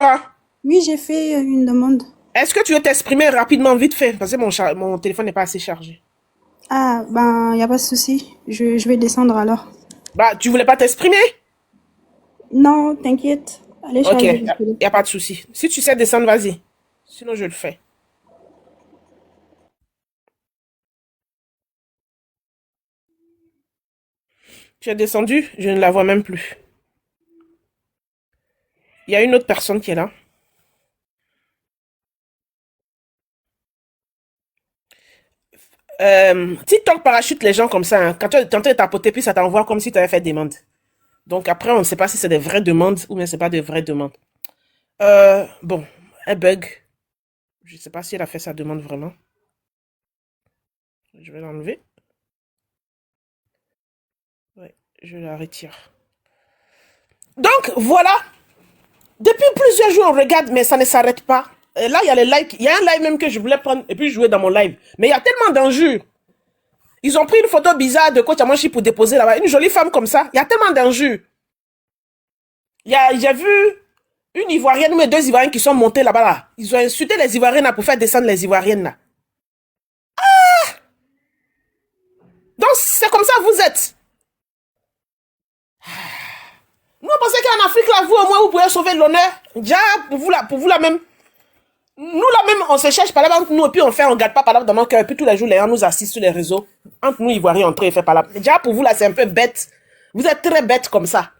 Ah, Oui, j'ai fait une demande. est-ce que tu veux t'exprimer rapidement, vite fait? Parce que mon téléphone n'est pas assez chargé. Ah, ben, y a pas de souci. Je vais descendre alors. Bah, tu voulais pas t'exprimer? Non, t'inquiète. Allez Ok, charger y le a, téléphone. y a pas de souci. Si tu sais descendre, vas-y. Sinon, je le fais. Tu es descendu? Je ne la vois même plus. Il y a une autre personne qui est là. TikTok parachute les gens comme ça, hein. Quand tu es en train de tapoter, puis ça t'envoie comme si tu avais fait demande. Donc après, on ne sait pas si c'est des vraies demandes ou bien c'est pas des vraies demandes. Bon, elle bug. Je ne sais pas si elle a fait sa demande vraiment. Je vais l'enlever. Ouais, je la retire. Donc voilà, depuis plusieurs jours, on regarde, mais ça ne s'arrête pas. Et là, il y a les likes. Il y a un live même que je voulais prendre et puis jouer dans mon live. Mais il y a tellement d'injures. Ils ont pris une photo bizarre de coach Amanchi pour déposer là-bas. Une jolie femme comme ça. Il y a tellement d'injures. J'ai vu une Ivoirienne ou mes deux Ivoiriens qui sont montés là-bas. Là. Ils ont insulté les Ivoiriennes là, pour faire descendre les Ivoiriennes là. Donc c'est comme ça que vous êtes. Nous, on pensait qu'en Afrique, là, vous au moins, vous pouvez sauver l'honneur. Déjà, pour vous là même. Nous là même, on se cherche par là entre nous et puis on garde pas par là dans nos cœurs. Et puis tous les jours, les gens nous assistent sur les réseaux. Entre nous, Ivoiriens, on fait par là. Déjà, pour vous là, c'est un peu bête. Vous êtes très bête comme ça.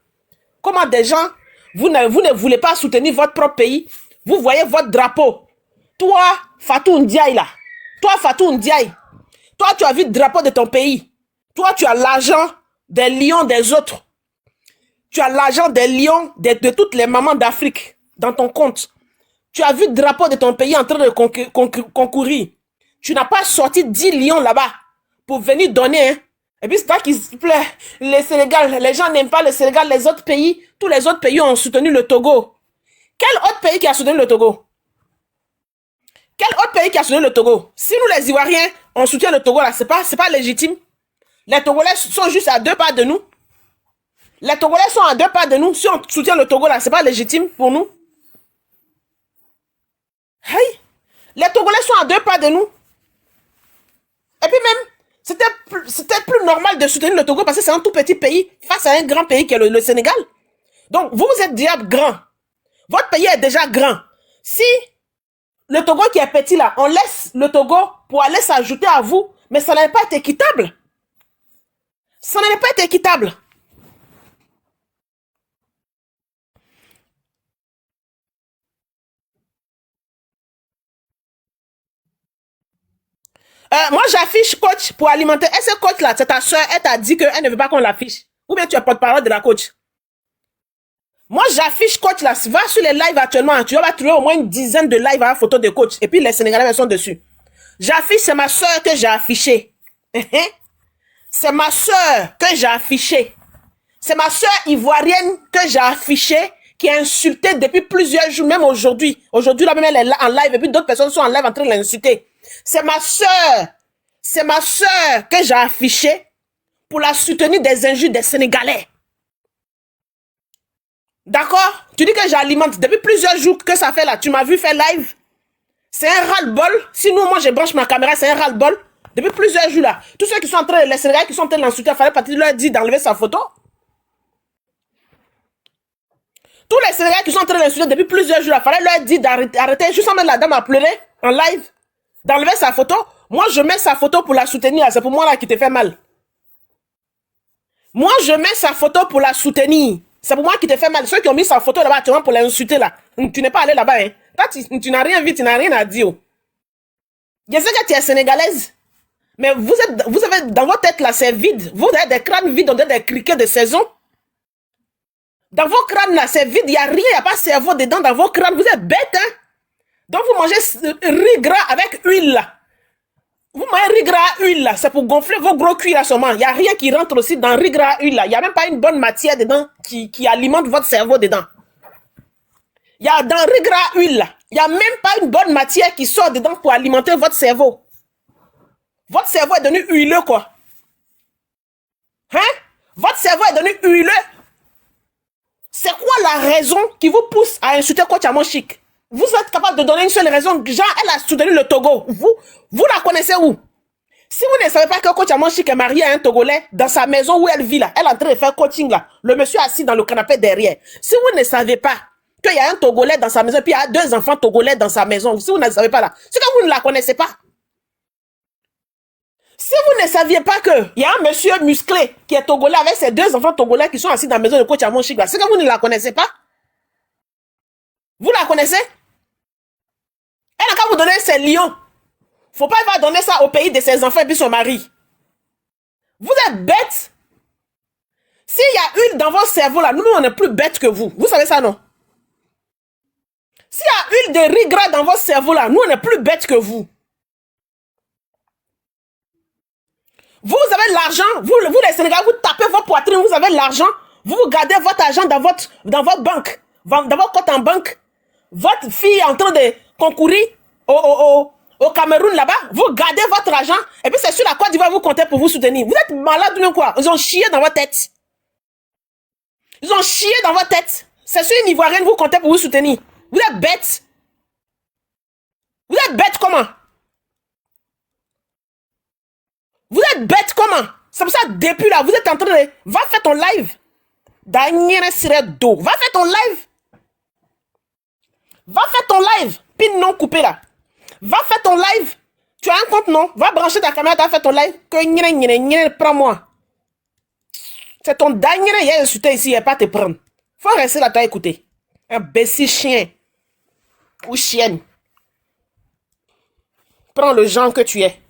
Comment des gens, vous ne voulez pas soutenir votre propre pays. Vous voyez votre drapeau. Toi, Fatou Ndiaye là. Toi, Fatou Ndiaye. Toi, tu as vu le drapeau de ton pays. Toi, tu as l'argent des lions des autres. Tu as l'argent des lions de toutes les mamans d'Afrique dans ton compte. Tu as vu le drapeau de ton pays en train de concourir. Tu n'as pas sorti 10 lions là-bas pour venir donner. Hein. Et puis c'est toi qui se plaît. Le Sénégal, les gens n'aiment pas le Sénégal, les autres pays. Tous les autres pays ont soutenu le Togo. Quel autre pays qui a soutenu le Togo? Quel autre pays qui a soutenu le Togo? Si nous les Ivoiriens, on soutient le Togo là, c'est pas légitime. Les Togolais sont juste à 2 pas de nous. Les Togolais sont à 2 pas de nous. Si on soutient le Togo là, c'est pas légitime pour nous. Hey, les Togolais sont à 2 pas de nous. Et puis même, c'était plus normal de soutenir le Togo parce que c'est un tout petit pays face à un grand pays qui est le Sénégal. Donc, vous êtes déjà grand. Votre pays est déjà grand. Si le Togo qui est petit là, on laisse le Togo pour aller s'ajouter à vous, mais ça n'allait pas être équitable. Ça n'allait pas être équitable. Moi, j'affiche coach pour alimenter. Et ce coach là, c'est ta soeur, elle t'a dit qu'elle ne veut pas qu'on l'affiche. Ou bien tu es porte-parole de la coach. Moi, j'affiche coach là. Va sur les lives actuellement. Tu vas trouver au moins une dizaine de lives à la photo de coach. Et puis les Sénégalais sont dessus. J'affiche, c'est ma soeur que j'ai affiché. C'est ma soeur que j'ai affiché. C'est ma soeur ivoirienne que j'ai affichée qui est insultée depuis plusieurs jours, même aujourd'hui. Aujourd'hui, là même, elle est là en live et puis d'autres personnes sont en live en train de l'insulter. C'est ma soeur. C'est ma soeur que j'ai affichée pour la soutenir des injures des Sénégalais. D'accord? Tu dis que j'alimente. Depuis plusieurs jours que ça fait là, tu m'as vu faire live. C'est un ras-le-bol. Sinon, moi, je branche ma caméra, c'est un ras-le-bol. Depuis plusieurs jours là. Tous ceux qui sont en train, les Sénégalais qui sont en train de l'insulter, il fallait partir leur dire d'enlever sa photo. Tous les Sénégalais qui sont en train d'insulter depuis plusieurs jours, il fallait leur dire d'arrêter. Juste en mettre la dame à pleurer en live, d'enlever sa photo. Moi, je mets sa photo pour la soutenir. C'est pour moi là qui te fait mal. Moi, je mets sa photo pour la soutenir. C'est pour moi qui te fait mal. Ceux qui ont mis sa photo là-bas, tu vois, pour l'insulter là. Tu n'es pas allé là-bas, hein. Toi, tu n'as rien vu, tu n'as rien à dire. Je sais que tu es sénégalaise. Mais vous avez dans votre tête là, c'est vide. Vous avez des crânes vides, on a des criquets de saison. Dans vos crânes là, c'est vide, il n'y a rien, il n'y a pas de cerveau dedans dans vos crânes. Vous êtes bêtes, hein? Donc vous mangez riz gras avec huile là. Vous mangez riz gras à huile là, c'est pour gonfler vos gros culs là seulement. Il n'y a rien qui rentre aussi dans riz gras à huile là. Il n'y a même pas une bonne matière dedans qui alimente votre cerveau dedans. Il y a dans riz gras à huile là, il n'y a même pas une bonne matière qui sort dedans pour alimenter votre cerveau. Votre cerveau est devenu huileux quoi. Hein? Votre cerveau est devenu huileux. C'est quoi la raison qui vous pousse à insulter Coach Amon Chic? Vous êtes capable de donner une seule raison. Genre, elle a soutenu le Togo. Vous la connaissez où? Si vous ne savez pas que Coach Amon Chic est marié à un Togolais dans sa maison où elle vit là, elle est en train de faire coaching là, le monsieur assis dans le canapé derrière. Si vous ne savez pas qu'il y a un Togolais dans sa maison, puis il y a 2 enfants Togolais dans sa maison, si vous ne savez pas là, c'est que vous ne la connaissez pas. Si vous ne saviez pas qu'il y a un monsieur musclé qui est Togolais avec ses 2 enfants Togolais qui sont assis dans la maison de Coach Amon Chic là, c'est que vous ne la connaissez pas. Vous la connaissez? Elle n'a qu'à vous donner ses lions. Faut pas va donner ça au pays de ses enfants et puis son mari. Vous êtes bêtes. S'il y a huile dans votre cerveau là, nous on est plus bêtes que vous. Vous savez ça, non? S'il y a huile de riz gras dans votre cerveau là, nous on est plus bêtes que vous. Vous avez l'argent, vous les Sénégalais, vous tapez votre poitrine, vous avez l'argent, vous gardez votre argent dans votre banque, dans votre compte en banque. Votre fille est en train de concourir au Cameroun là-bas, vous gardez votre argent, et puis c'est sur la Côte d'Ivoire vous comptez pour vous soutenir. Vous êtes malade ou quoi? Ils ont chié dans votre tête. Ils ont chié dans votre tête. C'est sur une Ivoirienne vous comptez pour vous soutenir. Vous êtes bêtes. Vous êtes bêtes comment? Vous êtes bêtes comment? C'est pour ça depuis là, vous êtes en train de... Va faire ton live. Va faire ton live. Va faire ton live. Pin non coupé là. Va faire ton live. Tu as un compte non? Va brancher ta caméra, tu vas faire ton live. Que prends-moi. C'est ton dernier, il y a insulté ici, il n'y a pas à te prendre. Faut rester là, t'as écouté. Imbécile chien. Ou chienne. Prends le genre que tu es.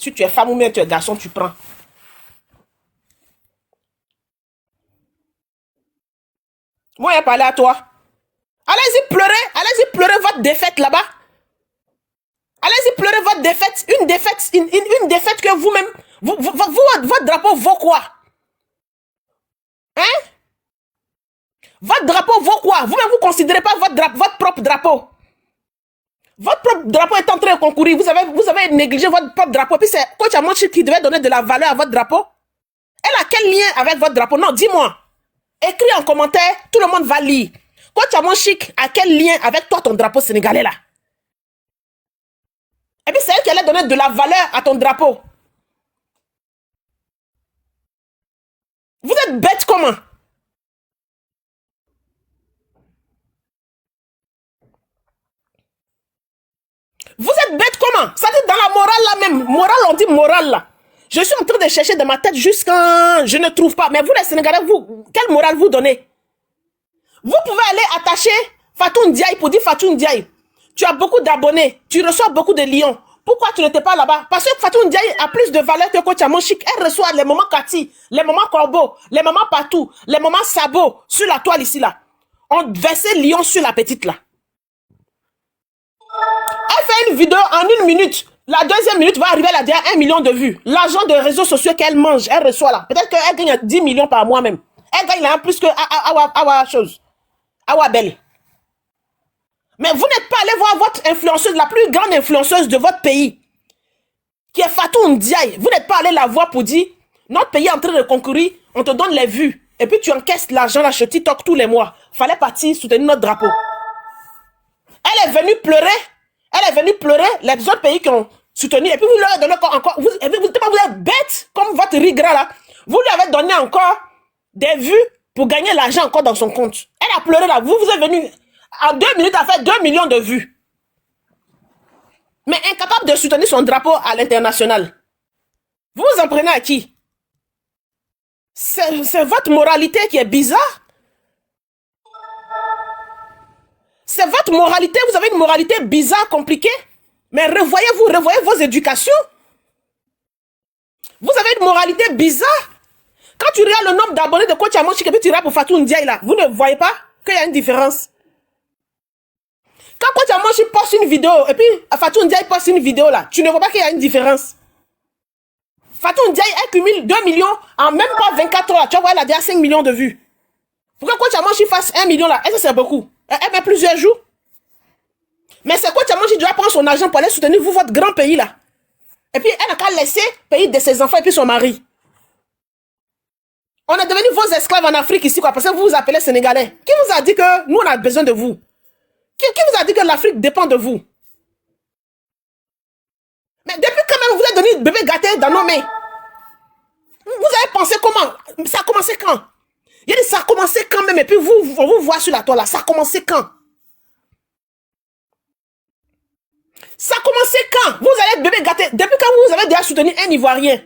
Si tu es femme ou bien tu es garçon, tu prends. Moi, il a parlé à toi. Allez-y pleurer votre défaite là-bas. Allez-y pleurer votre défaite. Une défaite que vous-même, votre drapeau vaut quoi? Hein? Votre drapeau vaut quoi? Vous-même, vous considérez pas votre propre drapeau. Votre propre drapeau est en train de concourir. Vous avez négligé votre propre drapeau. Puis c'est Coach Amon Chic qui devait donner de la valeur à votre drapeau. Elle a quel lien avec votre drapeau? Non, dis-moi. Écris en commentaire, tout le monde va lire. Coach Amon Chic a quel lien avec toi, ton drapeau sénégalais là? Et puis c'est elle qui allait donner de la valeur à ton drapeau. Vous êtes bêtes comment? Vous êtes bêtes comment? Ça dit dans la morale là même. Morale, on dit morale là. Je suis en train de chercher dans ma tête jusqu'à... Je ne trouve pas. Mais vous les Sénégalais, quelle morale vous donnez? Vous pouvez aller attacher Fatou Ndiaye pour dire Fatou Ndiaye. Tu as beaucoup d'abonnés. Tu reçois beaucoup de lions. Pourquoi tu n'étais pas là-bas? Parce que Fatou Ndiaye a plus de valeur que Coach Amon Chic. Elle reçoit les mamans Cathy, les mamans Corbeau, les mamans Patou, les mamans Sabo sur la toile ici là. On versait lion sur la petite là. Elle fait une vidéo en 1 minute. La 2e minute va arriver, elle a déjà 1 million de vues. L'argent des réseaux sociaux qu'elle mange, elle reçoit là. Peut-être qu'elle gagne 10 millions par mois même. Elle gagne là plus que Awa Belle. Mais vous n'êtes pas allé voir votre influenceuse, la plus grande influenceuse de votre pays, qui est Fatou Ndiaye. Vous n'êtes pas allé la voir pour dire, notre pays est en train de concourir, on te donne les vues. Et puis tu encaisses l'argent là sur TikTok tous les mois. Fallait partir soutenir notre drapeau. Elle est venue pleurer les autres pays qui ont soutenu. Et puis vous leur donnez encore... Vous êtes bête comme votre riz gras là. Vous lui avez donné encore des vues pour gagner l'argent encore dans son compte. Elle a pleuré là. Vous êtes venu en 2 minutes à faire 2 millions de vues. Mais incapable de soutenir son drapeau à l'international. Vous vous en prenez à qui? C'est votre moralité qui est bizarre. C'est votre moralité. Vous avez une moralité bizarre, compliquée. Mais revoyez vos éducations. Vous avez une moralité bizarre. Quand tu regardes le nombre d'abonnés de Coach Amon Chic et puis tu regardes pour Fatou Ndiaye là, vous ne voyez pas qu'il y a une différence. Quand Coach Amon Chic poste une vidéo et puis Fatou Ndiaye poste une vidéo là, tu ne vois pas qu'il y a une différence. Fatou Ndiaye, elle cumule 2 millions en même pas 24 heures. Tu vois, elle a déjà 5 millions de vues. Pourquoi Coach Amon Chic fasse 1 million là? Est-ce que c'est beaucoup? Elle met plusieurs jours. Mais c'est Coach Amon Chic doit prendre son argent pour aller soutenir vous, votre grand pays là. Et puis elle n'a qu'à laisser payer de ses enfants et puis son mari. On est devenus vos esclaves en Afrique ici, quoi, parce que vous vous appelez Sénégalais. Qui vous a dit que nous, on a besoin de vous? Qui vous a dit que l'Afrique dépend de vous? Mais depuis quand même, vous êtes devenu bébé gâté dans nos mains. Vous avez pensé comment? Ça a commencé quand? Il a dit ça a commencé quand même, et puis vous, on vous voit sur la toile là. Ça a commencé quand? Ça a commencé quand? Vous allez être bébé gâté. Depuis quand vous avez déjà soutenu un Ivoirien?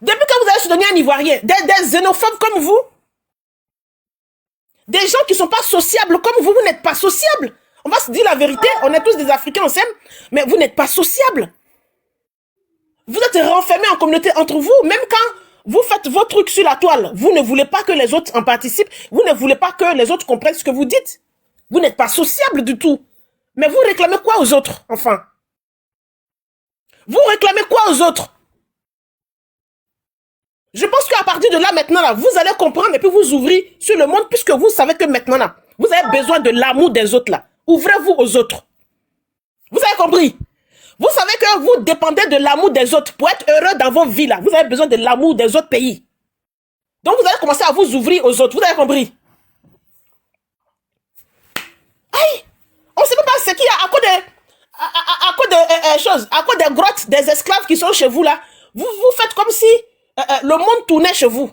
Depuis quand vous avez soutenu un Ivoirien? Des xénophobes comme vous? Des gens qui ne sont pas sociables comme vous, vous n'êtes pas sociables. On va se dire la vérité, on est tous des Africains, on s'aime, mais vous n'êtes pas sociables. Vous êtes renfermés en communauté entre vous, même quand vous faites vos trucs sur la toile, vous ne voulez pas que les autres en participent, vous ne voulez pas que les autres comprennent ce que vous dites. Vous n'êtes pas sociables du tout. Mais vous réclamez quoi aux autres, enfin? Vous réclamez quoi aux autres? Je pense qu'à partir de là, maintenant, là, vous allez comprendre et puis vous ouvrir sur le monde, puisque vous savez que maintenant, là, vous avez besoin de l'amour des autres, là. Ouvrez-vous aux autres. Vous avez compris? Vous savez que vous dépendez de l'amour des autres pour être heureux dans vos vies, là. Vous avez besoin de l'amour des autres pays. Donc, vous allez commencer à vous ouvrir aux autres. Vous avez compris? Aïe! On ne sait même pas ce qu'il y a à cause de choses, à cause des grottes, des esclaves qui sont chez vous, là. Vous faites comme si le monde tournait chez vous.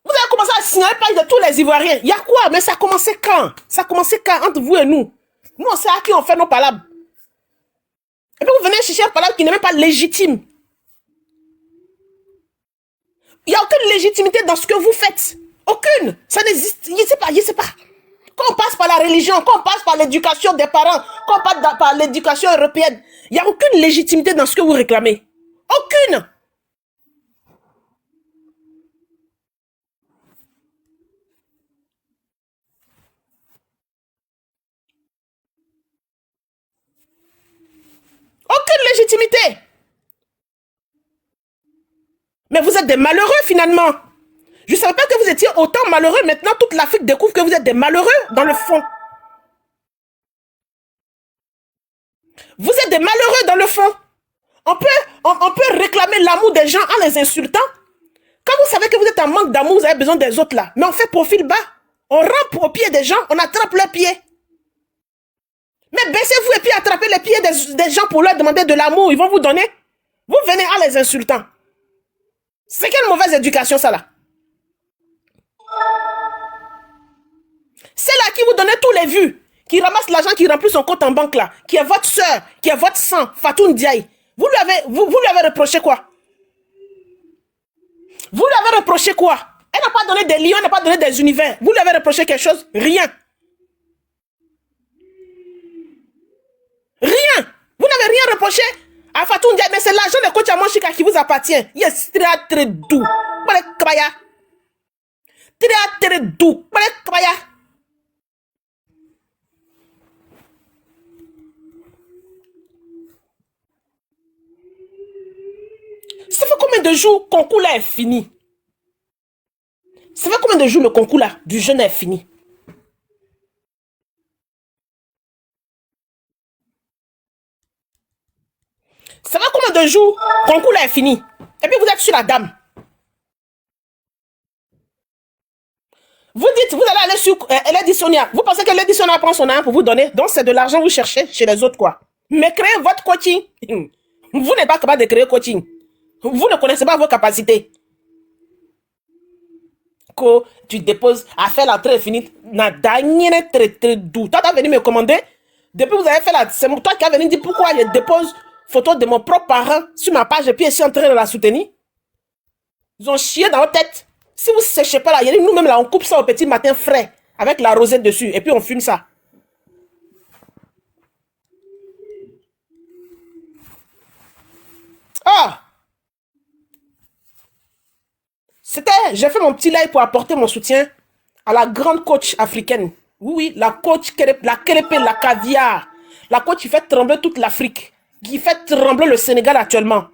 Vous avez commencé à signaler pas de tous les Ivoiriens. Il y a quoi? Mais ça a commencé quand? Ça a commencé quand entre vous et nous? Nous, on sait à qui on fait nos palabres. Et puis vous venez chercher un palabre qui n'est même pas légitime. Il n'y a aucune légitimité dans ce que vous faites. Aucune. Ça n'existe. Je ne sais pas. Quand on passe par la religion, quand on passe par l'éducation des parents, quand on passe par l'éducation européenne, il n'y a aucune légitimité dans ce que vous réclamez. Aucune. Aucune légitimité. Mais vous êtes des malheureux finalement. Je ne savais pas que vous étiez autant malheureux. Maintenant, toute l'Afrique découvre que vous êtes des malheureux dans le fond. Vous êtes des malheureux dans le fond. On peut réclamer l'amour des gens en les insultant. Quand vous savez que vous êtes en manque d'amour, vous avez besoin des autres là. Mais on fait profil bas. On rampe aux pieds des gens, on attrape leurs pieds. Mais baissez-vous et puis attrapez les pieds des gens pour leur demander de l'amour. Ils vont vous donner. Vous venez en les insultant. C'est quelle mauvaise éducation ça là? C'est là qui vous donnait tous les vues, qui ramasse l'argent, qui remplit son compte en banque là, qui est votre soeur, qui est votre sang, Fatou Ndiaye. Vous lui avez reproché quoi? Vous lui avez reproché quoi? Elle n'a pas donné des lions, elle n'a pas donné des univers. Vous lui avez reproché quelque chose? Rien. Rien. Vous n'avez rien reproché à Fatou Ndiaye, mais c'est l'argent de Coach Amoshika qui vous appartient. Il est très très doux. Très très doux. Ça fait combien de jours le concours là est fini? Ça fait combien de jours le concours là du jeûne est fini? Ça fait combien de jours le concours là est fini? Et puis vous êtes sur la dame. Vous dites, vous allez aller sur Lady Sonia. Vous pensez que Lady Sonia prend son argent pour vous donner? Donc c'est de l'argent que vous cherchez chez les autres quoi. Mais créez votre coaching. Vous n'êtes pas capable de créer coaching. Vous ne connaissez pas vos capacités. Que tu déposes à faire l'entrée finie. Na dernière très très doux. Toi, tu as venu me commander. Depuis que vous avez fait la. C'est toi qui as venu dire pourquoi je dépose photo de mon propre parent sur ma page et puis je suis en train de la soutenir. Ils ont chié dans leur tête. Si vous ne séchez pas là, nous-mêmes là, on coupe ça au petit matin frais avec la rosette dessus et puis on fume ça. Ah! J'ai fait mon petit live pour apporter mon soutien à la grande coach africaine. Oui, la coach, la Kérépe, la caviar. La coach qui fait trembler toute l'Afrique. Qui fait trembler le Sénégal actuellement.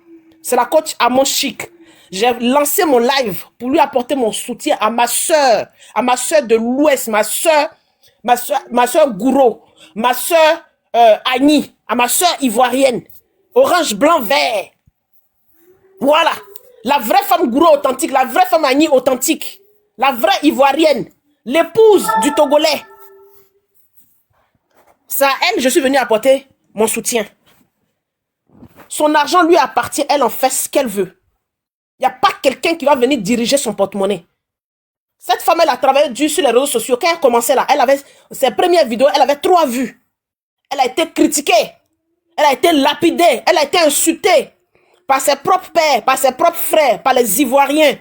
C'est la coach Amon Chic. J'ai lancé mon live pour lui apporter mon soutien à ma soeur de l'Ouest, ma soeur ma soeur Gouro, ma soeur Annie, à ma soeur ivoirienne, orange, blanc, vert. Voilà. La vraie femme Gouro authentique, la vraie femme Annie authentique, la vraie ivoirienne, l'épouse du Togolais. C'est à elle, je suis venu apporter mon soutien. Son argent lui appartient, elle en fait ce qu'elle veut. Il n'y a pas quelqu'un qui va venir diriger son porte-monnaie. Cette femme, elle a travaillé dur sur les réseaux sociaux. Quand elle commençait là, elle avait ses premières vidéos, elle avait 3 vues. Elle a été critiquée. Elle a été lapidée. Elle a été insultée par ses propres pères, par ses propres frères, par les Ivoiriens.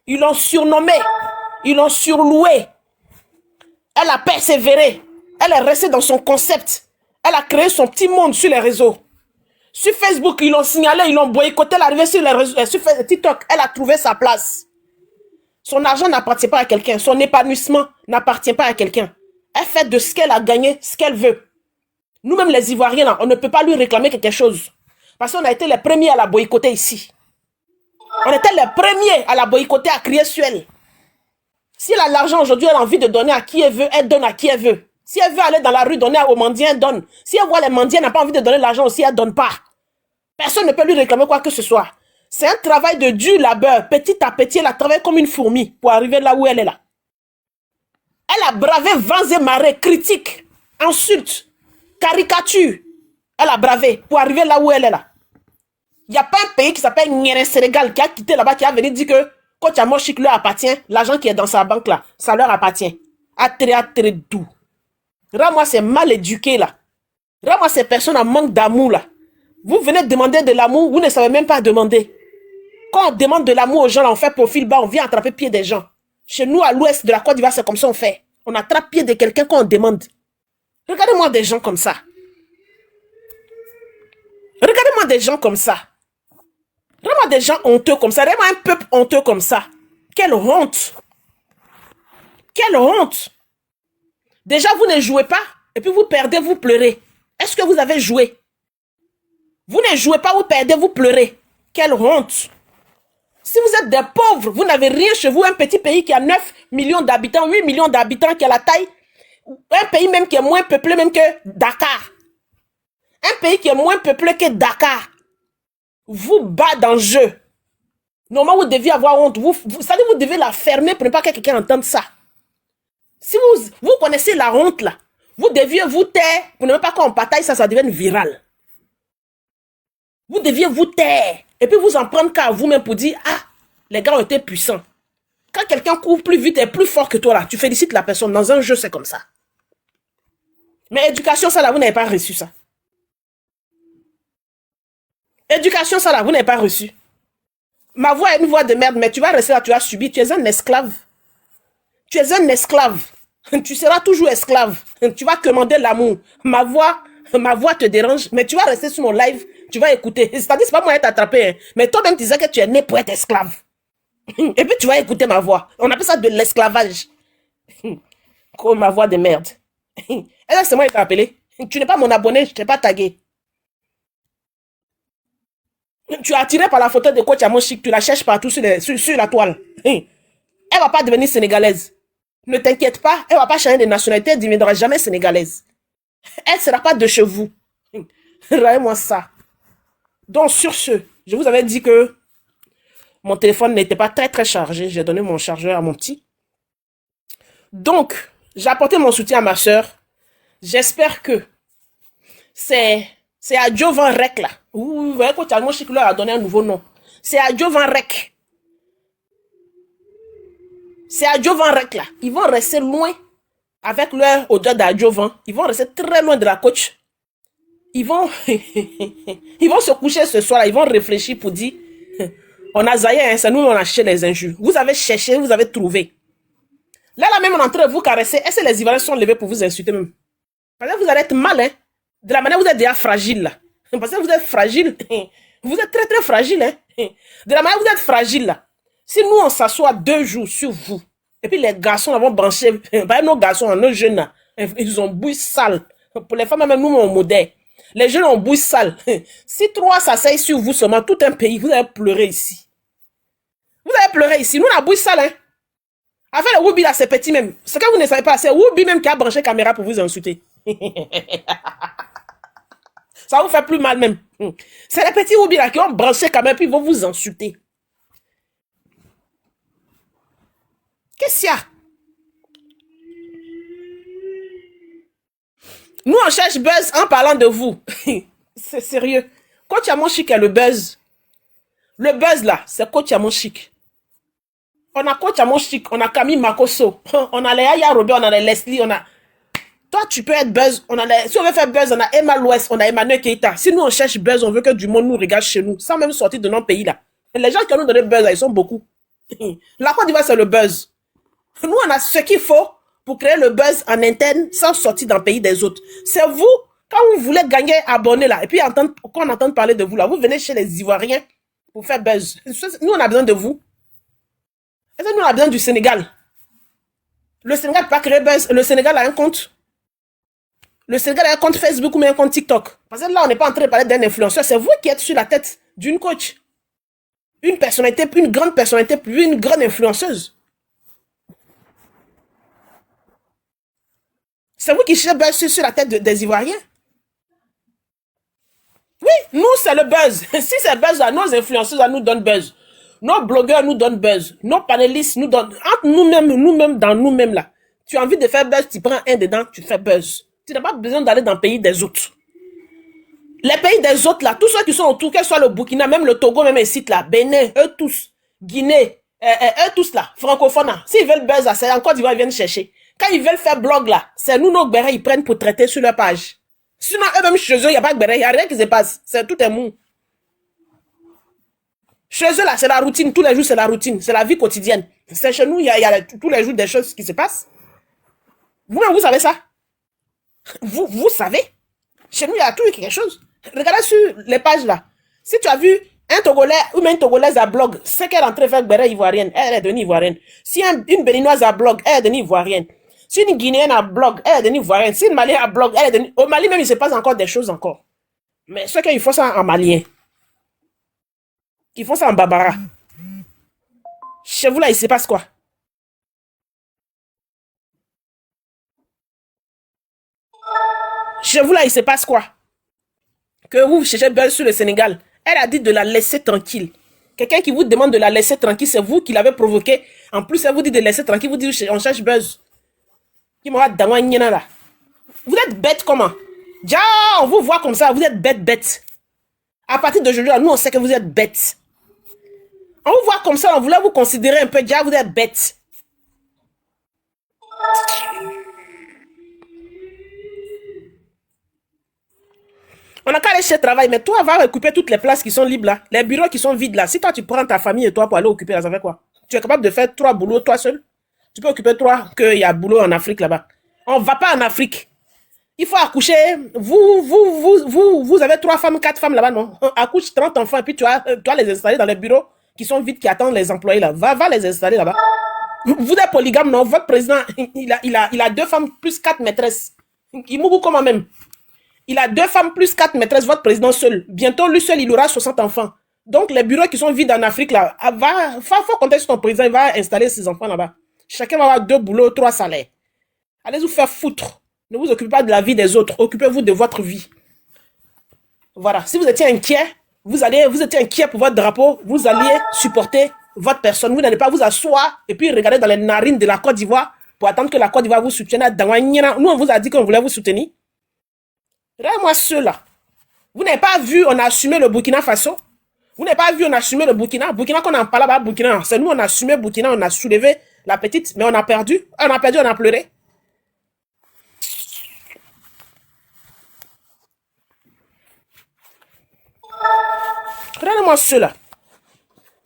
Ils l'ont surnommée. Ils l'ont surlouée. Elle a persévéré. Elle est restée dans son concept. Elle a créé son petit monde sur les réseaux. Sur Facebook, ils l'ont signalé, ils l'ont boycotté, l'arrivée sur les réseaux, sur TikTok, elle a trouvé sa place. Son argent n'appartient pas à quelqu'un. Son épanouissement n'appartient pas à quelqu'un. Elle fait de ce qu'elle a gagné, ce qu'elle veut. Nous-mêmes, les Ivoiriens, là, on ne peut pas lui réclamer quelque chose. Parce qu'on a été les premiers à la boycotter ici. On était les premiers à la boycotter, à crier sur elle. Si elle a l'argent aujourd'hui, elle a envie de donner à qui elle veut, elle donne à qui elle veut. Si elle veut aller dans la rue donner aux mendiants, elle donne. Si elle voit les mendiants, elle n'a pas envie de donner l'argent aussi, elle ne donne pas. Personne ne peut lui réclamer quoi que ce soit. C'est un travail de dur labeur. Petit à petit, elle a travaillé comme une fourmi pour arriver là où elle est là. Elle a bravé vents et marées, critiques, insultes, caricatures. Elle a bravé pour arriver là où elle est là. Il n'y a pas un pays qui s'appelle Sénégal qui a quitté là-bas, qui a venu dire que Coach Amoshik leur appartient, l'argent qui est dans sa banque là, ça leur appartient. Très doux. Rends-moi ces mal éduqués là. Rends-moi ces personnes en manque d'amour là. Vous venez demander de l'amour, vous ne savez même pas demander. Quand on demande de l'amour aux gens, là, on fait profil bas, on vient attraper pied des gens. Chez nous, à l'ouest de la Côte d'Ivoire, c'est comme ça on fait. On attrape pied de quelqu'un quand on demande. Regardez-moi des gens comme ça. Regardez-moi des gens comme ça. Regardez-moi des gens honteux comme ça. Regardez-moi un peuple honteux comme ça. Quelle honte. Quelle honte. Déjà, vous ne jouez pas, et puis vous perdez, vous pleurez. Est-ce que vous avez joué? Vous ne jouez pas, vous perdez, vous pleurez. Quelle honte. Si vous êtes des pauvres, vous n'avez rien chez vous, un petit pays qui a 9 millions d'habitants, 8 millions d'habitants, qui a la taille, un pays même qui est moins peuplé même que Dakar. Un pays qui est moins peuplé que Dakar. Vous bat dans le jeu. Normalement, vous deviez avoir honte. Vous devez la fermer pour ne pas que quelqu'un entende ça. Si vous connaissez la honte là, vous deviez vous taire pour ne pas qu'on bataille ça devienne viral. Vous deviez vous taire et puis vous en prendre qu'à vous-même pour dire ah, les gars ont été puissants. Quand quelqu'un court plus vite et plus fort que toi là, tu félicites la personne. Dans un jeu, c'est comme ça. Mais éducation, ça là, vous n'avez pas reçu ça. Éducation, ça là, vous n'avez pas reçu. Ma voix est une voix de merde, mais tu vas rester là, tu as subi. Tu es un esclave. Tu es un esclave. Tu seras toujours esclave. Tu vas commander l'amour. Ma voix te dérange, mais tu vas rester sur mon live, tu vas écouter. C'est-à-dire, c'est pas moi qui t'attraper, hein. Mais toi-même, tu disais que tu es né pour être esclave. Et puis, tu vas écouter ma voix. On appelle ça de l'esclavage. Comme ma voix de merde. Et là, c'est moi qui t'ai appelé. Tu n'es pas mon abonné, je t'ai pas tagué. Tu es attiré par la photo de Coach Amoshik, tu la cherches partout sur la toile. Elle va pas devenir sénégalaise. Ne t'inquiète pas, elle va pas changer de nationalité, elle ne deviendra jamais sénégalaise. Elle ne sera pas de chez vous. Regardez-moi ça. Donc, sur ce, je vous avais dit que mon téléphone n'était pas très chargé. J'ai donné mon chargeur à mon petit. Donc, j'ai apporté mon soutien à ma soeur. J'espère que c'est Adjo Van Rek là. Vous voyez que Amoshik leur a donné un nouveau nom. C'est Adjo Van Rek. C'est Adjo Van Rek là. Ils vont rester loin avec leur odeur d'Adjo Van. Ils vont rester très loin de la coach. Ils vont se coucher ce soir là. Ils vont réfléchir pour dire on a zaïe, hein, c'est nous on a cherché les injures. Vous avez cherché, vous avez trouvé. Là même on est en train de vous caresser. Est-ce que les Ivoiriens sont levés pour vous insulter même? Parce que vous allez être mal, hein. De la manière où vous êtes déjà fragile là. Parce que vous êtes fragile. Vous êtes très fragile, hein. De la manière où vous êtes fragile là. Si nous on s'assoit 2 jours sur vous, et puis les garçons là, vont brancher, nos garçons, nos jeunes là, ils ont bouille sale. Pour les femmes, même nous on modère. Les jeunes ont bouille sale. Si 3 s'asseyent sur vous seulement, tout un pays, vous allez pleurer ici. Vous allez pleurer ici. Nous on a bouille sale, hein. Avec le Woubi là, c'est petit même. Ce que vous ne savez pas, c'est Woubi même qui a branché caméra pour vous insulter. Ça vous fait plus mal même. C'est les petits Woubi là qui ont branché caméra puis ils vont vous insulter. Qu'est-ce qu'il y a? Nous, on cherche buzz en parlant de vous. C'est sérieux. Coach Amon Chic est le buzz. Le buzz là, c'est Coach Amon Chic. On a Coach Amon Chic, on a Camille Makoso, on a les Aya Robert, on a les Leslie, on a... Toi, tu peux être buzz. On a les... Si on veut faire buzz, on a Emma Louest, on a Emmanuel Keita. Si nous, on cherche buzz, on veut que du monde nous regarde chez nous, sans même sortir de notre pays là. Et les gens qui ont nous donné buzz là, ils sont beaucoup. La Côte d'Ivoire, c'est le buzz. Nous, on a ce qu'il faut pour créer le buzz en interne sans sortir dans le pays des autres. C'est vous, quand vous voulez gagner abonnés là, et puis quand on entend parler de vous là, vous venez chez les Ivoiriens pour faire buzz. Nous, on a besoin de vous. Et ça, nous, on a besoin du Sénégal. Le Sénégal ne peut pas créer buzz. Le Sénégal a un compte. Le Sénégal a un compte Facebook ou un compte TikTok. Parce que là, on n'est pas en train de parler d'un influenceur. C'est vous qui êtes sur la tête d'une coach. Une personnalité, une grande personnalité, une grande influenceuse. C'est vous qui cherchez buzz sur la tête des Ivoiriens. Oui, nous, c'est le buzz. Si c'est buzz, là, nos influenceuses là, nous donnent buzz. Nos blogueurs nous donnent buzz. Nos panélistes nous donnent... Entre nous-mêmes, dans nous-mêmes, là. Tu as envie de faire buzz, tu prends un dedans, tu fais buzz. Tu n'as pas besoin d'aller dans le pays des autres. Les pays des autres, là, tous ceux qui sont autour, que ce soit le Burkina, même le Togo, même ici, là, Bénin, eux tous, Guinée, eux tous, là, francophones, là. S'ils veulent buzz, là, c'est encore d'Ivoire, ils viennent chercher. Quand ils veulent faire blog, là, c'est nous, nos bérets, ils prennent pour traiter sur leur page. Sinon, eux-mêmes, chez eux, il n'y a pas de béret, il n'y a rien qui se passe. C'est tout est mou. Chez eux, là, c'est la routine. Tous les jours, c'est la routine. C'est la vie quotidienne. C'est chez nous, il y a tous les jours des choses qui se passent. Vous-même, vous savez ça? Vous savez? Chez nous, il y a toujours quelque chose. Regardez sur les pages, là. Si tu as vu un Togolais ou même une Togolaise à blog, c'est qu'elle est en train de faire béret ivoirienne. Elle est devenue ivoirienne. Si une Béninoise à blog, elle est devenue ivoirienne. Si une Guinéenne à blog, elle est devenue ivoirienne. Si une Malienne à blog, elle est devenue... Au Mali même, il se passe encore des choses encore. Mais ceux qui font ça en malien, qui font ça en Barbara. Chez vous là, il se passe quoi? Chez vous là, il se passe quoi? Que vous cherchez buzz sur le Sénégal. Elle a dit de la laisser tranquille. Quelqu'un qui vous demande de la laisser tranquille, c'est vous qui l'avez provoqué. En plus, elle vous dit de laisser tranquille, vous dites on cherche buzz. Vous êtes bête comment? Déjà, on vous voit comme ça, vous êtes bête. À partir d'aujourd'hui, nous on sait que vous êtes bête. On vous voit comme ça, on voulait vous considérer un peu, déjà vous êtes bête. On a qu'à aller chez le travail, mais toi, va occuper toutes les places qui sont libres là, les bureaux qui sont vides là. Si toi, tu prends ta famille et toi pour aller occuper là, ça fait quoi? Tu es capable de faire 3 boulots toi seul? Tu peux occuper 3, qu'il y a boulot en Afrique là-bas. On va pas en Afrique. Il faut accoucher. Vous avez 3 femmes, 4 femmes là-bas, non? On accouche 30 enfants et puis tu vas les installer dans les bureaux qui sont vides, qui attendent les employés là. Va les installer là-bas. Vous êtes polygame, non? Votre président, il a 2 femmes plus 4 maîtresses. Il mourut comment même? Il a 2 femmes plus 4 maîtresses, votre président seul. Bientôt, lui seul, il aura 60 enfants. Donc, les bureaux qui sont vides en Afrique, là, faut compter sur ton président, il va installer ses enfants là-bas. Chacun va avoir 2 boulots, 3 salaires. Allez vous faire foutre. Ne vous occupez pas de la vie des autres. Occupez-vous de votre vie. Voilà. Si vous étiez inquiet, vous étiez inquiet pour votre drapeau, vous alliez supporter votre personne. Vous n'allez pas vous asseoir et puis regarder dans les narines de la Côte d'Ivoire pour attendre que la Côte d'Ivoire vous soutienne. Nous, on vous a dit qu'on voulait vous soutenir. Regardez-moi ceux-là. Vous n'avez pas vu, on a assumé le Burkina Faso. Vous n'avez pas vu, on a assumé le Burkina. Burkina, qu'on en parle là-bas, Burkina. C'est nous, on a assumé Burkina, on a soulevé la petite, mais on a perdu. On a perdu, on a pleuré. Regardez-moi ceux-là.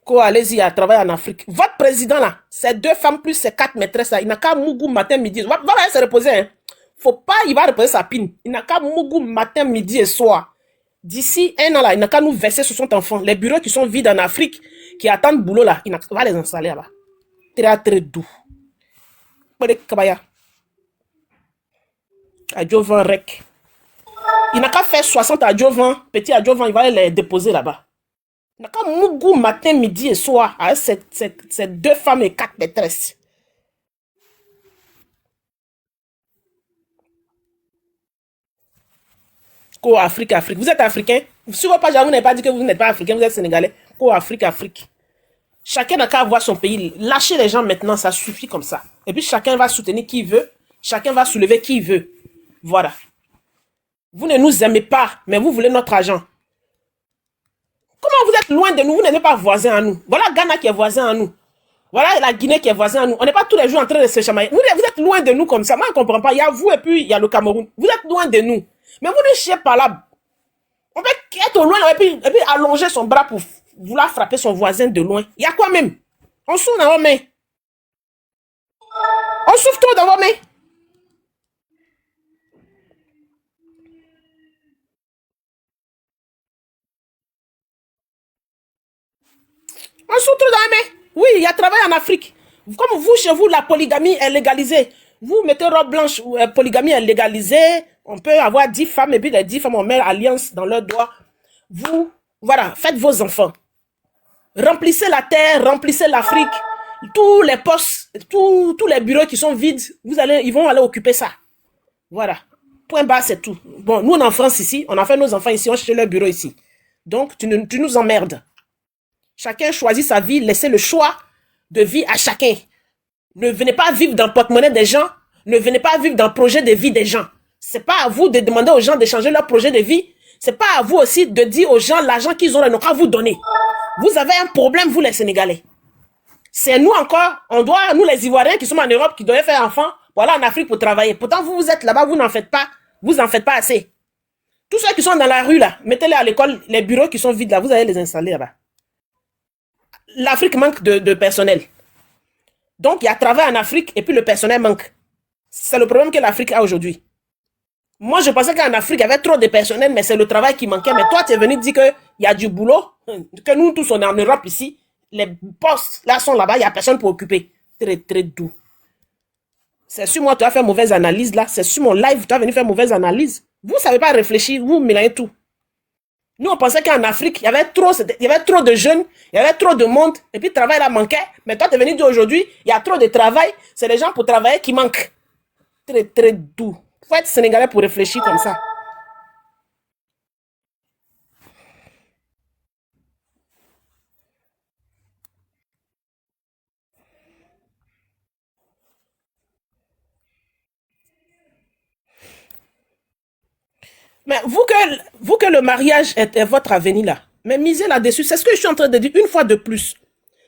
Quoi, allez-y à travailler en Afrique. Votre président là, c'est 2 femmes plus ses 4 maîtresses là. Il n'a qu'à Mougou matin, midi. Va se reposer. Hein. Faut pas, il va reposer sa pine. Il n'a qu'à Mougou matin, midi et soir. D'ici 1 an là, il n'a qu'à nous verser 60 enfants. Les bureaux qui sont vides en Afrique, qui attendent boulot là, il va les installer là-bas. Très doux. Adjovan Rec. Il n'a qu'à faire 60 adjovans, petits adjovans, il va les déposer là-bas. Il n'a qu'à Mougou matin, midi et soir avec ces 2 femmes et 4 maîtresses. Co-Afrique, Afrique. Vous êtes africain. Sur vos pages, vous n'avez pas dit que vous n'êtes pas africain, vous êtes sénégalais. Co-Afrique, Afrique. Chacun n'a qu'à voir son pays. Lâchez les gens maintenant, ça suffit comme ça. Et puis chacun va soutenir qui veut. Chacun va soulever qui veut. Voilà. Vous ne nous aimez pas, mais vous voulez notre argent. Comment vous êtes loin de nous? Vous n'êtes pas voisins à nous. Voilà Ghana qui est voisin à nous. Voilà la Guinée qui est voisin à nous. On n'est pas tous les jours en train de se chamailler. Vous êtes loin de nous comme ça. Moi, je ne comprends pas. Il y a vous et puis il y a le Cameroun. Vous êtes loin de nous. Mais vous ne chiez pas là. On peut être au loin et puis allonger son bras pour vouloir frapper son voisin de loin. Il y a quoi même? On souffre dans vos mains. On souffre trop dans vos mains. On souffre trop dans les mains. Oui, il y a travail en Afrique. Comme vous, chez vous, la polygamie est légalisée. Vous mettez robe blanche, polygamie est légalisée. On peut avoir 10 femmes et puis les 10 femmes, on met alliance dans leurs doigts. Vous, voilà, faites vos enfants. Remplissez la terre, remplissez l'Afrique. Tous les postes, tous les bureaux qui sont vides, ils vont aller occuper ça. Voilà. Point bas, c'est tout. Bon, nous, on est en France ici. On a fait nos enfants ici. On cherche leur bureau ici. Donc, tu nous emmerdes. Chacun choisit sa vie. Laissez le choix de vie à chacun. Ne venez pas vivre dans le porte-monnaie des gens. Ne venez pas vivre dans le projet de vie des gens. C'est pas à vous de demander aux gens de changer leur projet de vie. C'est pas à vous aussi de dire aux gens l'argent qu'ils ont, ils n'ont qu'à vous donner. Vous avez un problème, vous les Sénégalais. C'est nous encore, nous les Ivoiriens qui sommes en Europe, qui devaient faire enfant, voilà en Afrique pour travailler. Pourtant, vous êtes là-bas, vous n'en faites pas. Vous n'en faites pas assez. Tous ceux qui sont dans la rue là, mettez-les à l'école, les bureaux qui sont vides là, vous allez les installer là-bas. L'Afrique manque de personnel. Donc, il y a travail en Afrique et puis le personnel manque. C'est le problème que l'Afrique a aujourd'hui. Moi, je pensais qu'en Afrique, il y avait trop de personnel, mais c'est le travail qui manquait. Mais toi, tu es venu dire qu'il y a du boulot, que nous tous, on est en Europe ici. Les postes, là, sont là-bas, il n'y a personne pour occuper. Très, très doux. C'est sur moi, tu as fait mauvaise analyse, là. C'est sur mon live, tu as venu faire mauvaise analyse. Vous ne savez pas réfléchir, vous mélangez tout. Nous, on pensait qu'en Afrique, il y avait trop de jeunes, il y avait trop de monde, et puis le travail, là, manquait. Mais toi, tu es venu dire aujourd'hui, il y a trop de travail, c'est les gens pour travailler qui manquent. Très, très doux. Il faut être sénégalais pour réfléchir comme ça. Mais vous que le mariage est votre avenir là, mais misez là-dessus, c'est ce que je suis en train de dire une fois de plus.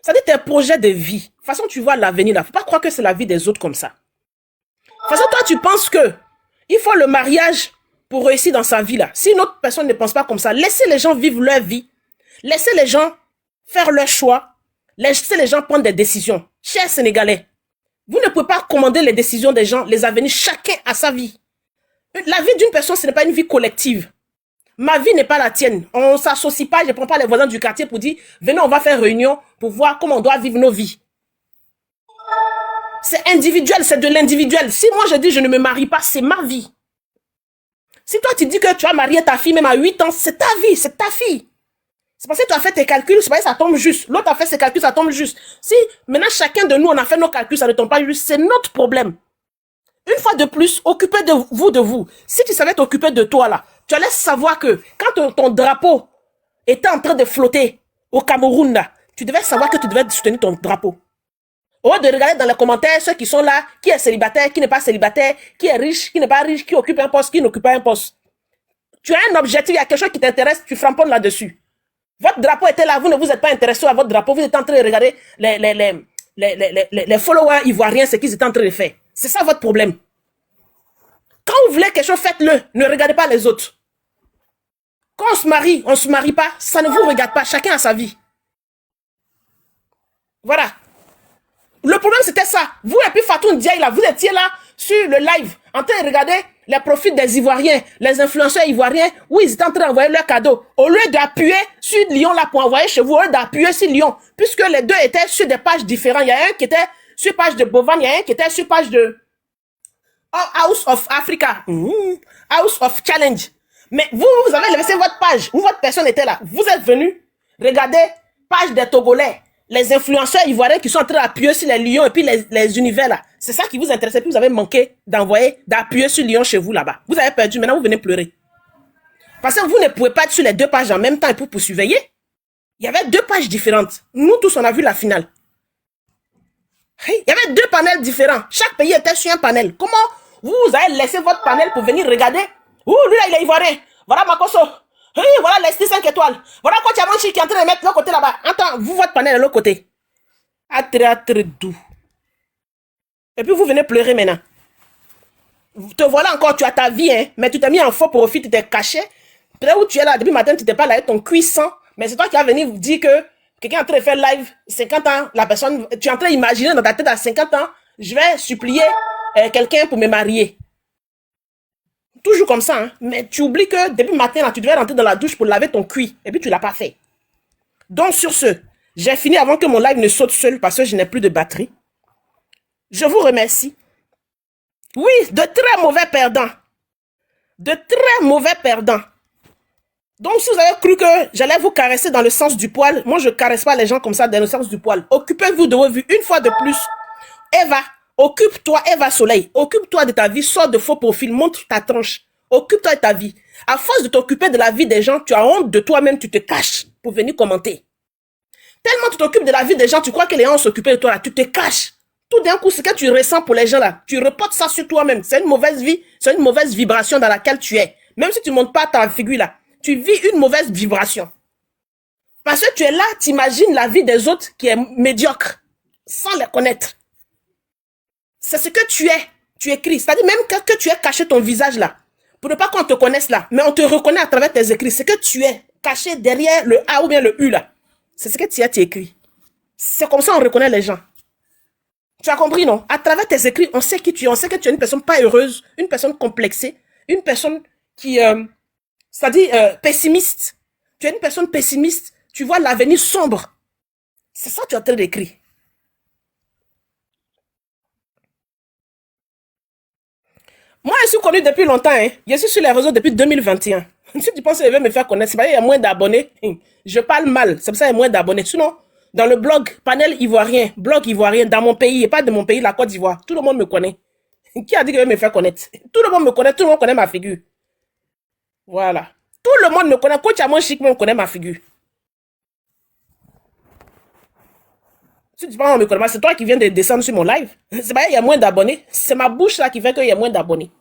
Ça dit tes projets de vie. De toute façon, tu vois l'avenir là. Faut pas croire que c'est la vie des autres comme ça. De toute façon, toi, tu penses que il faut le mariage pour réussir dans sa vie là. Si une autre personne ne pense pas comme ça, laissez les gens vivre leur vie. Laissez les gens faire leur choix. Laissez les gens prendre des décisions. Chers Sénégalais, vous ne pouvez pas commander les décisions des gens, les avenirs. Chacun a sa vie. La vie d'une personne, ce n'est pas une vie collective. Ma vie n'est pas la tienne. On ne s'associe pas, je ne prends pas les voisins du quartier pour dire, venez, on va faire réunion pour voir comment on doit vivre nos vies. C'est individuel, c'est de l'individuel. Si moi je dis je ne me marie pas, c'est ma vie. Si toi tu dis que tu as marié ta fille même à 8 ans, c'est ta vie, c'est ta fille. C'est parce que tu as fait tes calculs, c'est parce que ça tombe juste. L'autre a fait ses calculs, ça tombe juste. Si maintenant chacun de nous, on a fait nos calculs, ça ne tombe pas juste, c'est notre problème. Une fois de plus, occupez de vous. Si tu savais t'occuper de toi là, tu allais savoir que quand ton drapeau était en train de flotter au Cameroun là, tu devais savoir que tu devais soutenir ton drapeau. Au lieu de regarder dans les commentaires ceux qui sont là, qui est célibataire, qui n'est pas célibataire, qui est riche, qui n'est pas riche, qui occupe un poste, qui n'occupe pas un poste. Tu as un objectif, il y a quelque chose qui t'intéresse, tu framponnes là-dessus. Votre drapeau était là, vous ne vous êtes pas intéressé à votre drapeau, vous êtes en train de regarder les followers ivoiriens, ce qu'ils étaient en train de faire. C'est ça votre problème. Quand vous voulez quelque chose, faites-le. Ne regardez pas les autres. Quand on se marie pas, ça ne vous regarde pas. Chacun a sa vie. Voilà. Le problème, c'était ça. Vous et puis Fatou Ndiaye, là, vous étiez là sur le live, en train de regarder les profils des Ivoiriens, les influenceurs ivoiriens, où ils étaient en train d'envoyer leurs cadeaux. Au lieu d'appuyer sur Lyon, là, pour envoyer chez vous, au lieu d'appuyer sur Lyon, puisque les deux étaient sur des pages différentes. Il y a un qui était sur page de Bovan, il y a un qui était sur page de House of Africa, House of Challenge. Mais vous avez laissé votre page, où votre personne était là. Vous êtes venu regarder page des Togolais, les influenceurs ivoiriens qui sont en train d'appuyer sur les lions et puis les univers là. C'est ça qui vous intéressait, puis vous avez manqué d'appuyer sur Lyon chez vous là-bas. Vous avez perdu, maintenant vous venez pleurer. Parce que vous ne pouvez pas être sur les deux pages en même temps et pour surveiller. Il y avait deux pages différentes. Nous tous, on a vu la finale. Il y avait deux panels différents. Chaque pays était sur un panel. Comment vous avez laissé votre panel pour venir regarder? Ouh, lui là, il est ivoirien. Voilà Makosso. Oui, voilà les 5 étoiles. Voilà Coach Amanchi qui est en train de mettre l'autre côté là-bas. Attends, vous, votre panel est de l'autre côté. Très doux. Et puis vous venez pleurer maintenant. Te voilà encore, tu as ta vie, hein, mais tu t'es mis en faux profit, tu t'es caché. Peut-être où tu es là, depuis matin, tu t'es pas là avec ton cuisson, mais c'est toi qui vas venir vous dire que quelqu'un est en train de faire live, 50 ans, la personne, tu es en train d'imaginer dans ta tête à 50 ans, je vais supplier quelqu'un pour me marier. Toujours comme ça, hein, mais tu oublies que depuis matin, là, tu devais rentrer dans la douche pour laver ton cuit, et puis tu l'as pas fait. Donc sur ce, j'ai fini avant que mon live ne saute seul parce que je n'ai plus de batterie. Je vous remercie. Oui, de très mauvais perdants. De très mauvais perdants. Donc, si vous avez cru que j'allais vous caresser dans le sens du poil, moi, je ne caresse pas les gens comme ça dans le sens du poil. Occupez-vous de vos vies une fois de plus. Eva, occupe-toi, Eva Soleil. Occupe-toi de ta vie, sors de faux profils, montre ta tranche. Occupe-toi de ta vie. À force de t'occuper de la vie des gens, tu as honte de toi-même, tu te caches pour venir commenter. Tellement tu t'occupes de la vie des gens, tu crois que les gens s'occupent de toi là, tu te caches. Tout d'un coup, ce que tu ressens pour les gens là, tu reportes ça sur toi-même. C'est une mauvaise vie, c'est une mauvaise vibration dans laquelle tu es. Même si tu ne montes pas ta figure là, tu vis une mauvaise vibration. Parce que tu es là, tu imagines la vie des autres qui est médiocre, sans les connaître. C'est ce que tu es, tu écris. C'est-à-dire même que tu aies caché ton visage là, pour ne pas qu'on te connaisse là, mais on te reconnaît à travers tes écrits. C'est que tu es caché derrière le A ou bien le U là. C'est ce que tu as écrit. C'est comme ça qu'on reconnaît les gens. Tu as compris, non? À travers tes écrits, on sait qui tu es. On sait que tu es une personne pas heureuse, une personne complexée, une personne qui, c'est-à-dire pessimiste. Tu es une personne pessimiste. Tu vois l'avenir sombre. C'est ça que tu es en train d'écrire. Moi, je suis connu depuis longtemps. Hein. Je suis sur les réseaux depuis 2021. Si tu penses que je vais me faire connaître, c'est parce qu'il y a moins d'abonnés. Je parle mal. C'est pour ça qu'il y a moins d'abonnés. Sinon, dans le blog, panel ivoirien, blog ivoirien, dans mon pays, et pas de mon pays, la Côte d'Ivoire, tout le monde me connaît. Qui a dit que je vais me faire connaître? Tout le monde me connaît, tout le monde connaît ma figure. Voilà. Tout le monde me connaît. Coach Amanchi me connaît ma figure. Si tu penses qu'on me connaît, c'est toi qui viens de descendre sur mon live. C'est pas, il y a moins d'abonnés. C'est ma bouche là qui fait qu'il y a moins d'abonnés.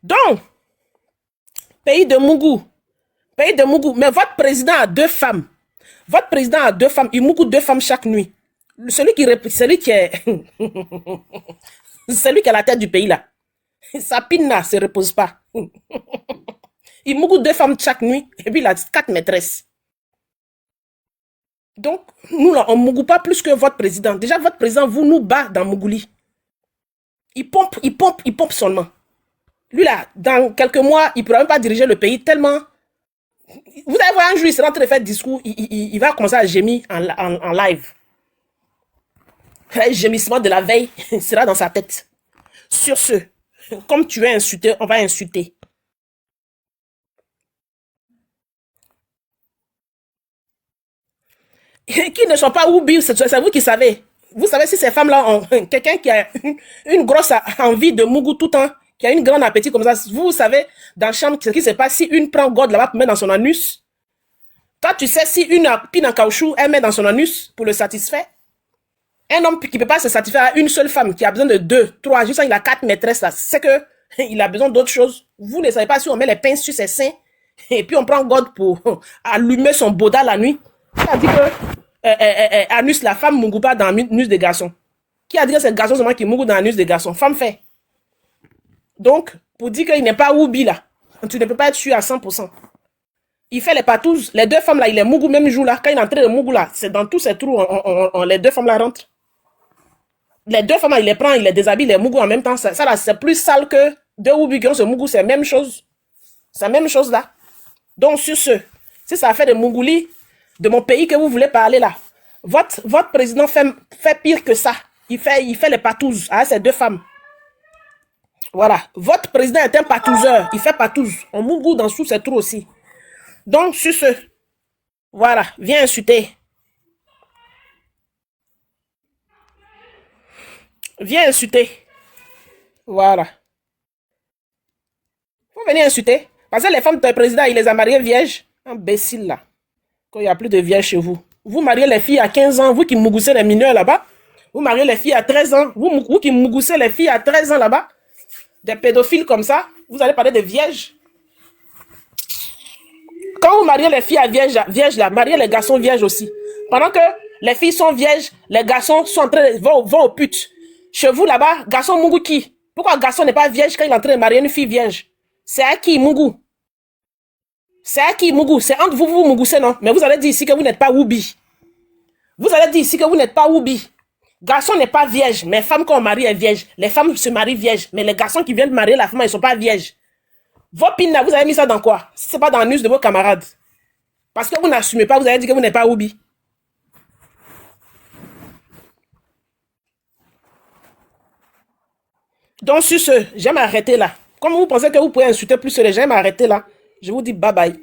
Donc, pays de Mougou. Pays de Mougou. Mais votre président a deux femmes. Votre président a deux femmes. Il Mougou deux femmes chaque nuit. Celui qui est, celui qui est la tête du pays là. Sa pine là se repose pas. Il Mougou deux femmes chaque nuit. Et puis il a 4 maîtresses. Donc, nous là, on ne Mougou pas plus que votre président. Déjà, votre président, vous nous bat dans Mougouli. Il pompe seulement. Lui là, dans quelques mois, il ne pourra même pas diriger le pays tellement. Vous allez voir un jour, il sera en train de faire discours, il va commencer à gémir en live. Le gémissement de la veille sera dans sa tête. Sur ce, comme tu es insulté, on va insulter. Qui ne sont pas oubliés, c'est vous qui savez. Vous savez si ces femmes-là ont quelqu'un qui a une grosse envie de mougou tout le temps, qui a une grande appétit comme ça. Vous savez, dans la chambre, ce qui se passe, si une prend God là-bas pour mettre dans son anus, toi, tu sais, si une pine en caoutchouc, elle met dans son anus pour le satisfaire. Un homme qui ne peut pas se satisfaire à une seule femme, qui a besoin de 2, 3, juste il a 4 maîtresses là, c'est que il a besoin d'autre chose. Vous ne savez pas si on met les pinces sur ses seins, et puis on prend God pour allumer son boda la nuit. Qui a dit que anus, la femme ne mougou pas dans l'anus des garçons? Qui a dit que c'est le garçon seulement qui mougou dans l'anus des garçons? Femme fait. Donc, pour dire qu'il n'est pas oubi là, tu ne peux pas être sûr à 100%. Il fait les patouses. Les deux femmes là, il est mougou même jour là. Quand il est entré de mougou là, c'est dans tous ces trous, les deux femmes là rentrent. Les deux femmes là, il les prend, il les déshabille, les mougou en même temps. Ça là, c'est plus sale que deux oubis qui ont ce mougou, c'est la même chose. C'est la même chose là. Donc, sur ce, si ça fait de mougouli, de mon pays que vous voulez parler là, votre président fait pire que ça. Il fait les patouses à ces deux femmes. Voilà. Votre président est un patouseur. Il fait patouze. On mougou dans sous ces trous aussi. Donc, sur ce, voilà, viens insulter. Viens insulter. Voilà. Vous venez insulter. Parce que les femmes de président, il les a mariées vierges. Imbécile là. Quand il n'y a plus de vierges chez vous. Vous mariez les filles à 15 ans, vous qui mougoussez les mineurs là-bas. Vous mariez les filles à 13 ans, vous qui mougoussez les filles à 13 ans là-bas. Des pédophiles comme ça, vous allez parler de vierges. Quand vous mariez les filles à vierges là, mariez les garçons vierges aussi. Pendant que les filles sont vierges, les garçons sont en train de vont aux putes. Chez vous là-bas, garçon mougou qui? Pourquoi un garçon n'est pas vierge quand il est en train de marier une fille vierge? C'est à qui mougou? C'est à qui mougou? C'est entre vous, vous mougoussez, non? Mais vous allez dire ici que vous n'êtes pas Woubi. Vous allez dire ici que vous n'êtes pas Woubi. Garçon n'est pas vierge, mais femme qu'on marie est vierge. Les femmes se marient vierges, mais les garçons qui viennent de marier la femme, ils ne sont pas vierges. Vos pines là, vous avez mis ça dans quoi? Si ce n'est pas dans le news de vos camarades. Parce que vous n'assumez pas, vous allez dire que vous n'êtes pas Woubi. Donc sur ce, j'aime arrêter là. Comme vous pensez que vous pouvez insulter plus les gens, j'aime arrêter là. Je vous dis bye bye.